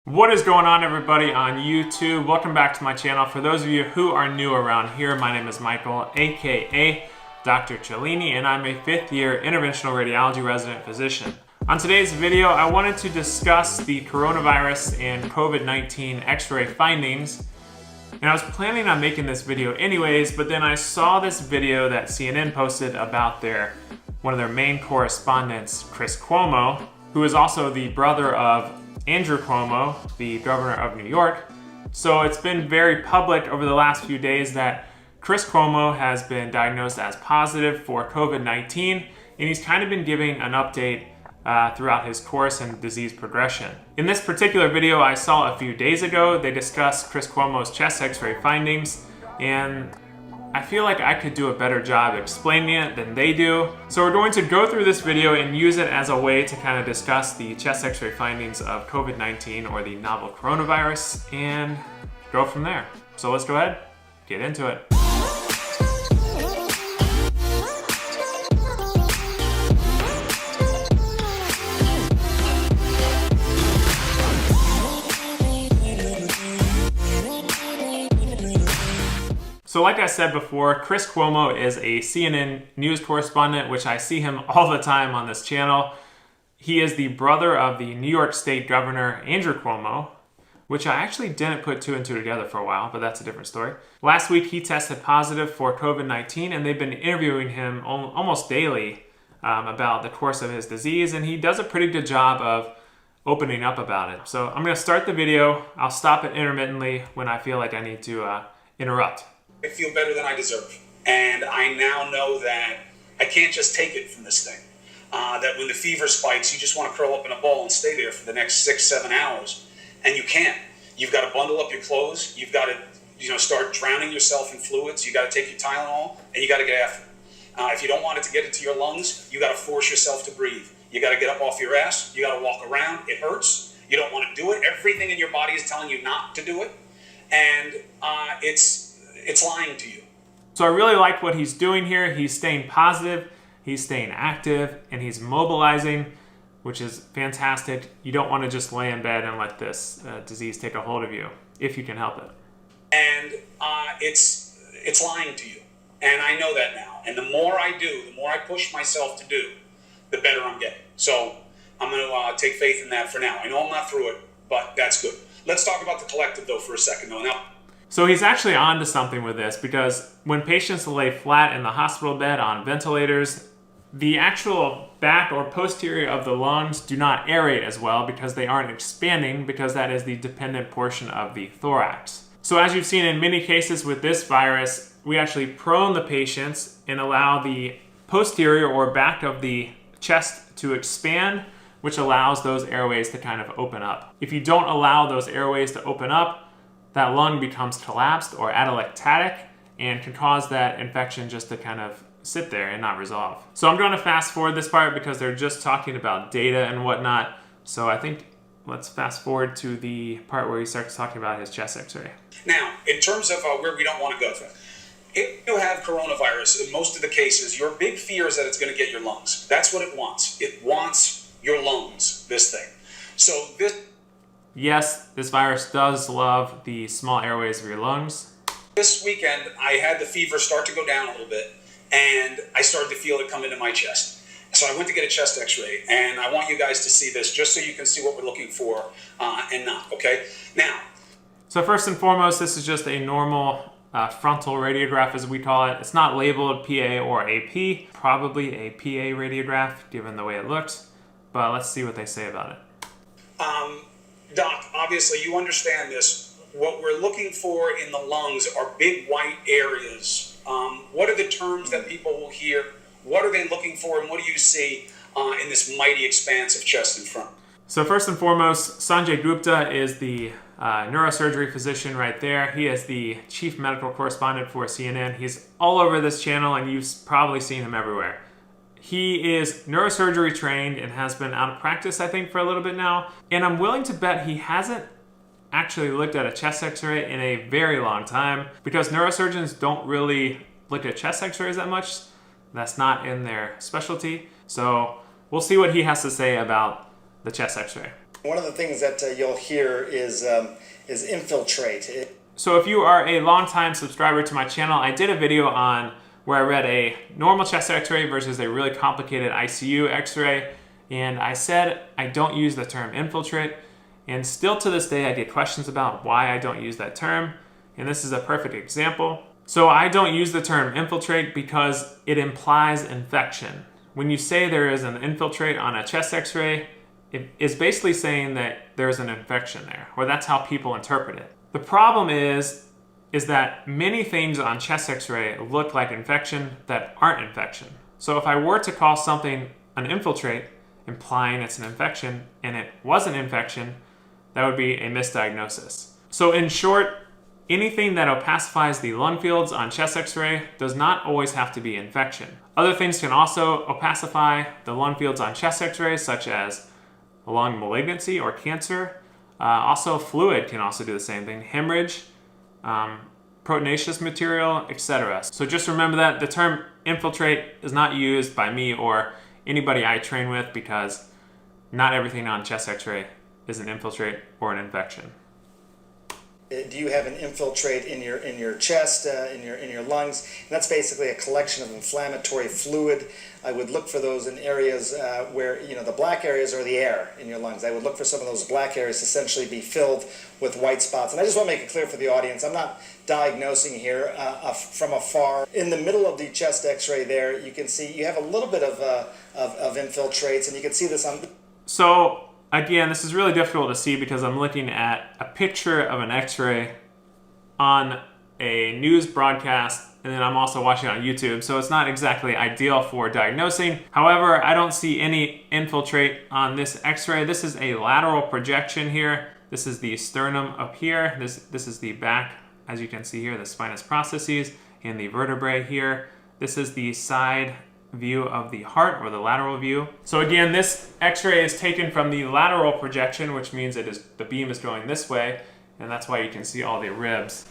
What is going on, everybody on YouTube? Welcome back to my channel. For those of you who are new around here, my name is Michael, aka Dr. Cellini, and I'm a fifth-year interventional radiology resident physician. On today's video, I wanted to discuss the coronavirus and COVID-19 x-ray findings. And I was planning on making this video anyways, but then I saw this video that CNN posted about one of their main correspondents, Chris Cuomo, who is also the brother of Andrew Cuomo, the governor of New York. So it's been very public over the last few days that Chris Cuomo has been diagnosed as positive for COVID-19, and he's kind of been giving an update throughout his course and disease progression. In this particular video I saw a few days ago, they discussed Chris Cuomo's chest x-ray findings, and I feel like I could do a better job explaining it than they do. So we're going to go through this video and use it as a way to kind of discuss the chest x-ray findings of COVID-19 or the novel coronavirus and go from there. So let's go ahead, get into it. So like I said before, Chris Cuomo is a CNN news correspondent, which I see him all the time on this channel. He is the brother of the New York State Governor, Andrew Cuomo, which I actually didn't put two and two together for a while, but that's a different story. Last week, he tested positive for COVID-19, and they've been interviewing him almost daily about the course of his disease, and he does a pretty good job of opening up about it. So I'm gonna start the video. I'll stop it intermittently when I feel like I need to interrupt. I feel better than I deserve. And I now know that I can't just take it from this thing. That when the fever spikes, you just want to curl up in a ball and stay there for the next 6-7 hours. And you can't. You've got to bundle up your clothes. You've got to start drowning yourself in fluids. You've got to take your Tylenol, and you got to get after it. If you don't want it to get into your lungs, you got to force yourself to breathe. You got to get up off your ass. You got to walk around. It hurts. You don't want to do it. Everything in your body is telling you not to do it. And it's lying to you. So I really like what he's doing here. He's staying positive, he's staying active, and he's mobilizing, which is fantastic. You don't want to just lay in bed and let this disease take a hold of you, if you can help it. And it's lying to you. And I know that now. And the more I do, the more I push myself to do, the better I'm getting. So I'm going to take faith in that for now. I know I'm not through it, but that's good. Let's talk about the collective, though, for a second, though. Now, so he's actually onto something with this, because when patients lay flat in the hospital bed on ventilators, the actual back or posterior of the lungs do not aerate as well because they aren't expanding, because that is the dependent portion of the thorax. So as you've seen in many cases with this virus, we actually prone the patients and allow the posterior or back of the chest to expand, which allows those airways to kind of open up. If you don't allow those airways to open up, that lung becomes collapsed or atelectatic and can cause that infection just to kind of sit there and not resolve. So I'm going to fast forward this part because they're just talking about data and whatnot. So I think let's fast forward to the part where he starts talking about his chest x-ray. Now, in terms of where we don't want to go to, if you have coronavirus, in most of the cases, your big fear is that it's going to get your lungs. That's what it wants. It wants your lungs, this thing. So yes, this virus does love the small airways of your lungs. This weekend, I had the fever start to go down a little bit, and I started to feel it come into my chest. So I went to get a chest x-ray, and I want you guys to see this just so you can see what we're looking for and not, okay? Now. So first and foremost, this is just a normal frontal radiograph, as we call it. It's not labeled PA or AP, probably a PA radiograph given the way it looks, but let's see what they say about it. Doc, obviously you understand this. What we're looking for in the lungs are big white areas. What are the terms that people will hear? What are they looking for, and what do you see in this mighty expanse of chest in front? So first and foremost, Sanjay Gupta is the neurosurgery physician right there. He is the chief medical correspondent for CNN. He's all over this channel, and you've probably seen him everywhere. He is neurosurgery trained and has been out of practice, I think, for a little bit now. And I'm willing to bet he hasn't actually looked at a chest x-ray in a very long time, because neurosurgeons don't really look at chest x-rays that much. That's not in their specialty. So we'll see what he has to say about the chest x-ray. One of the things that you'll hear is infiltrate. So if you are a longtime subscriber to my channel, I did a video on where I read a normal chest x-ray versus a really complicated ICU x-ray, and I said I don't use the term infiltrate, and still to this day I get questions about why I don't use that term, and this is a perfect example. So I don't use the term infiltrate because it implies infection. When you say there is an infiltrate on a chest x-ray, it is basically saying that there's an infection there, or that's how people interpret it. The problem is that many things on chest x-ray look like infection that aren't infection. So if I were to call something an infiltrate, implying it's an infection, and it was an infection, that would be a misdiagnosis. So in short, anything that opacifies the lung fields on chest x-ray does not always have to be infection. Other things can also opacify the lung fields on chest x-ray, such as lung malignancy or cancer. Also fluid can also do the same thing, hemorrhage, proteinaceous material, etc. So just remember that the term infiltrate is not used by me or anybody I train with, because not everything on chest x-ray is an infiltrate or an infection. Do you have an infiltrate in your chest, in your lungs? And that's basically a collection of inflammatory fluid. I would look for those in areas where, the black areas are the air in your lungs. I would look for some of those black areas to essentially be filled with white spots. And I just want to make it clear for the audience, I'm not diagnosing here from afar. In the middle of the chest x-ray there, you can see you have a little bit of infiltrates, and you can see this on... So again, this is really difficult to see because I'm looking at a picture of an x-ray on a news broadcast, and then I'm also watching it on YouTube, so it's not exactly ideal for diagnosing. However, I don't see any infiltrate on this x-ray. This is a lateral projection here. This is the sternum up here. This is the back, as you can see here, the spinous processes and the vertebrae here. This is the side view of the heart, or the lateral view. So again, this x-ray is taken from the lateral projection, which means the beam is going this way, and that's why you can see all the ribs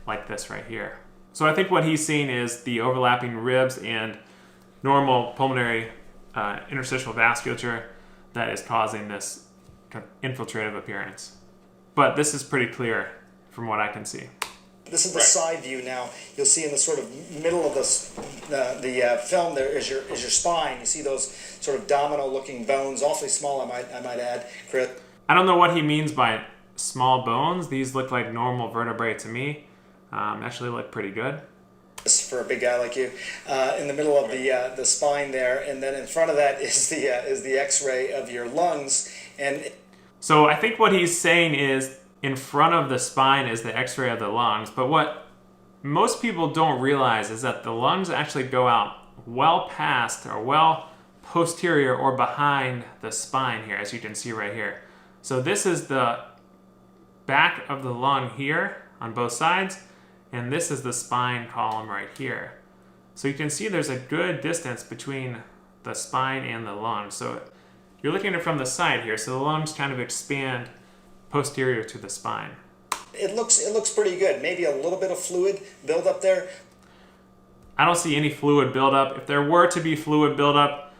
like this right here. So I think what he's seeing is the overlapping ribs and normal pulmonary interstitial vasculature that is causing this kind of infiltrative appearance. But this is pretty clear from what I can see. This is the side view now. You'll see in the sort of middle of the film there is your spine. You see those sort of domino-looking bones, awfully small, I might add, Chris. I don't know what he means by small bones. These look like normal vertebrae to me. Actually look pretty good. For a big guy like you, in the middle of the spine there, and then in front of that is the X-ray of your lungs. And so I think what he's saying is, in front of the spine is the x-ray of the lungs, but what most people don't realize is that the lungs actually go out well past, or well posterior or behind the spine here, as you can see right here. So this is the back of the lung here on both sides, and this is the spine column right here. So you can see there's a good distance between the spine and the lung. So you're looking at it from the side here, so the lungs kind of expand posterior to the spine. It looks pretty good. Maybe a little bit of fluid buildup there. I don't see any fluid buildup. If there were to be fluid buildup,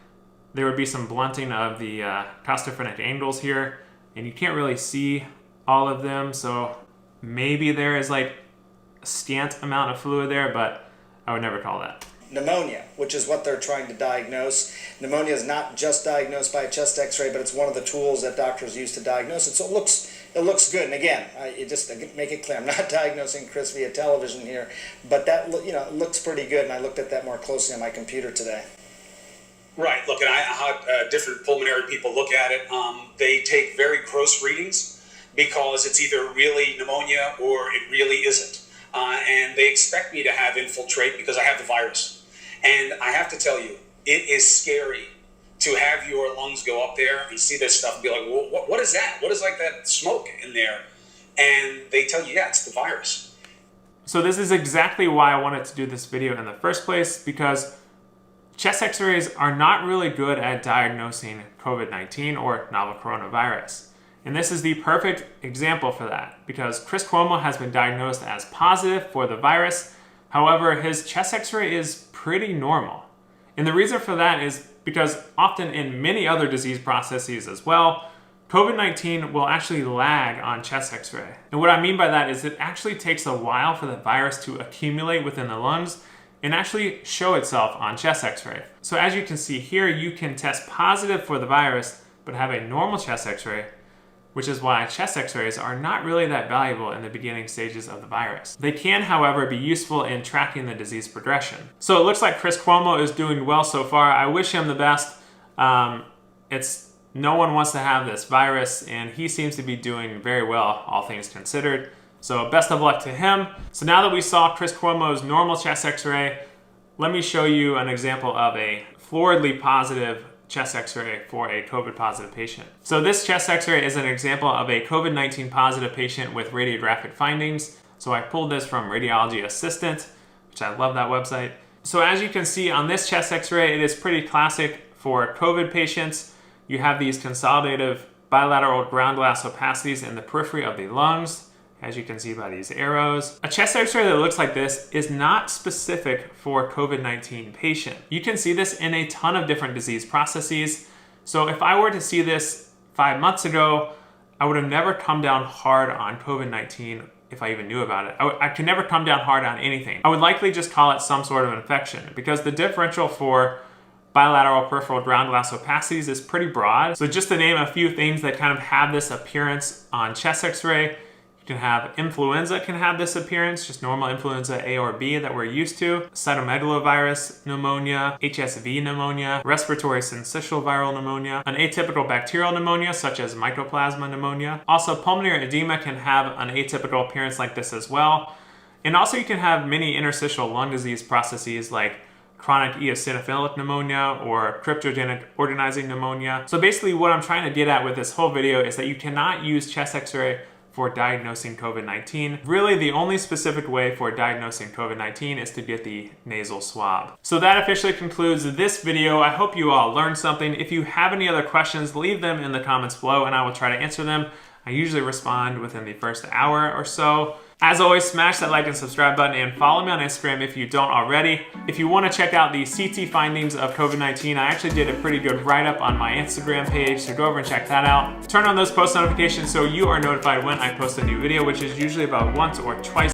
there would be some blunting of the costophrenic angles here, and you can't really see all of them, so maybe there is like a scant amount of fluid there, but I would never call that. Pneumonia, which is what they're trying to diagnose. Pneumonia is not just diagnosed by a chest x-ray, but it's one of the tools that doctors use to diagnose it. So it looks good. And again, just to make it clear, I'm not diagnosing Chris via television here, but that it looks pretty good, and I looked at that more closely on my computer today. Right. Look, and how different pulmonary people look at it. They take very gross readings because it's either really pneumonia or it really isn't. And they expect me to have infiltrate because I have the virus. And I have to tell you, it is scary to have your lungs go up there and see this stuff and be like, well, what is that? What is like that smoke in there? And they tell you, yeah, it's the virus. So this is exactly why I wanted to do this video in the first place, because chest x-rays are not really good at diagnosing COVID-19 or novel coronavirus. And this is the perfect example for that, because Chris Cuomo has been diagnosed as positive for the virus. However, his chest x-ray is pretty normal. And the reason for that is because often in many other disease processes as well, COVID-19 will actually lag on chest x-ray. And what I mean by that is it actually takes a while for the virus to accumulate within the lungs and actually show itself on chest x-ray. So as you can see here, you can test positive for the virus, but have a normal chest x-ray, which is why chest x-rays are not really that valuable in the beginning stages of the virus. They can, however, be useful in tracking the disease progression. So it looks like Chris Cuomo is doing well so far. I wish him the best. No one wants to have this virus, and he seems to be doing very well, all things considered. So best of luck to him. So now that we saw Chris Cuomo's normal chest x-ray, let me show you an example of a floridly positive chest x-ray for a COVID positive patient. So this chest x-ray is an example of a COVID-19 positive patient with radiographic findings. So I pulled this from Radiology Assistant, which I love that website. So as you can see on this chest x-ray, it is pretty classic for COVID patients. You have these consolidative bilateral ground glass opacities in the periphery of the lungs, as you can see by these arrows. A chest x-ray that looks like this is not specific for a COVID-19 patient. You can see this in a ton of different disease processes. So if I were to see this 5 months ago, I would have never come down hard on COVID-19 if I even knew about it. I could never come down hard on anything. I would likely just call it some sort of infection because the differential for bilateral peripheral ground glass opacities is pretty broad. So just to name a few things that kind of have this appearance on chest x-ray, you can have influenza can have this appearance, just normal influenza A or B that we're used to, cytomegalovirus pneumonia, HSV pneumonia, respiratory syncytial viral pneumonia, an atypical bacterial pneumonia such as mycoplasma pneumonia. Also pulmonary edema can have an atypical appearance like this as well. And also you can have many interstitial lung disease processes like chronic eosinophilic pneumonia or cryptogenic organizing pneumonia. So basically what I'm trying to get at with this whole video is that you cannot use chest x-ray for diagnosing COVID-19. Really, the only specific way for diagnosing COVID-19 is to get the nasal swab. So that officially concludes this video. I hope you all learned something. If you have any other questions, leave them in the comments below and I will try to answer them. I usually respond within the first hour or so. As always, smash that like and subscribe button and follow me on Instagram if you don't already. If you want to check out the CT findings of COVID-19, I actually did a pretty good write-up on my Instagram page, so go over and check that out. Turn on those post notifications so you are notified when I post a new video, which is usually about once or twice